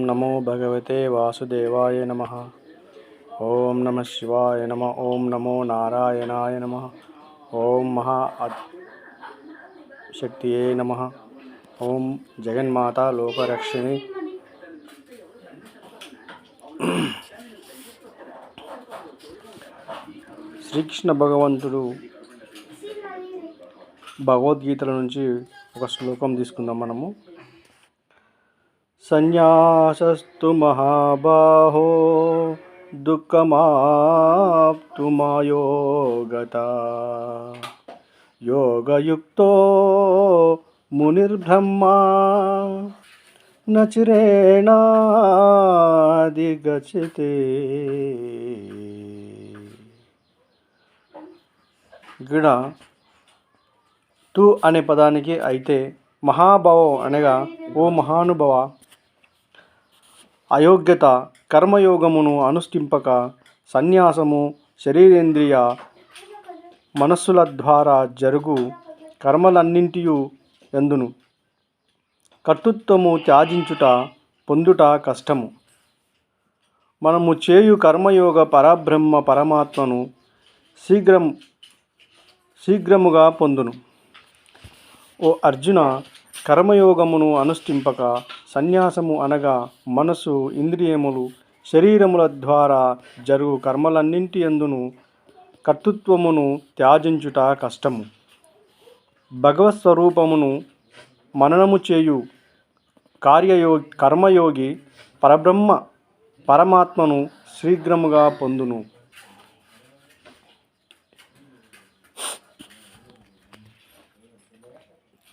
నమో భగవతే వాసుదేవాయ నమః. ఓం నమః శివాయ నమః. ఓం నమో నారాయణాయ నమః. ఓం మహా శక్తియే నమః. ఓం జగన్మాత లోకరక్షిణి. శ్రీకృష్ణ భగవంతుడు భగవద్గీతల నుంచి ఒక శ్లోకం తీసుకుందాం మనము. సన్యాసస్తు మహాబాహో దుఃఖమాప్తుమాయోగత యోగయుక్తో మునిర్బ్రహ్మా నచిరేణాధిగచ్చతే. ఇక్కడ తు అనే పదానికి అయితే మహాభావం అనగా ఓ మహానుభవ, అయోగ్యత కర్మయోగమును అనుష్ఠింపక సన్యాసము శరీరేంద్రియ మనస్సుల ద్వారా జరుగు కర్మలన్నింటియు ఎందును కర్తృత్వము త్యాజించుట పొందుట కష్టము. మనము చేయు కర్మయోగ పరబ్రహ్మ పరమాత్మను శీఘ్రముగా పొందును. ఓ అర్జున, కర్మయోగమును అనుష్ఠింపక సన్యాసము అనగా మనసు ఇంద్రియములు శరీరముల ద్వారా జరుగు కర్మలన్నింటి యందును కర్తృత్వమును త్యాజించుట కష్టము. భగవత్ స్వరూపమును మననము చేయు కర్మయోగి పరబ్రహ్మ పరమాత్మను శీఘ్రముగా పొందును.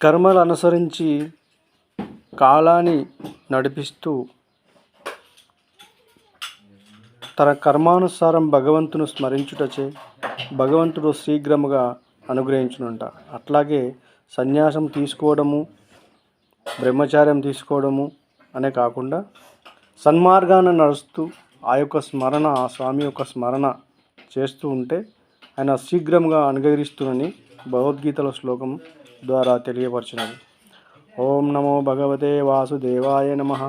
కర్మలు అనుసరించి కాలాన్ని నడిపిస్తూ తన కర్మానుసారం భగవంతును స్మరించుటచే భగవంతుడు శీఘ్రముగా అనుగ్రహించునుంట. అట్లాగే సన్యాసం తీసుకోవడము బ్రహ్మచార్యం తీసుకోవడము అనే కాకుండా సన్మార్గాన్ని నడుస్తూ ఆ స్వామి యొక్క స్మరణ చేస్తూ ఉంటే ఆయన శీఘ్రంగా అనుగ్రహిస్తునని భగవద్గీతల శ్లోకం ద్వారా తెలియపరచినది. ఓం నమో భగవతే వాసుదేవాయ నమః.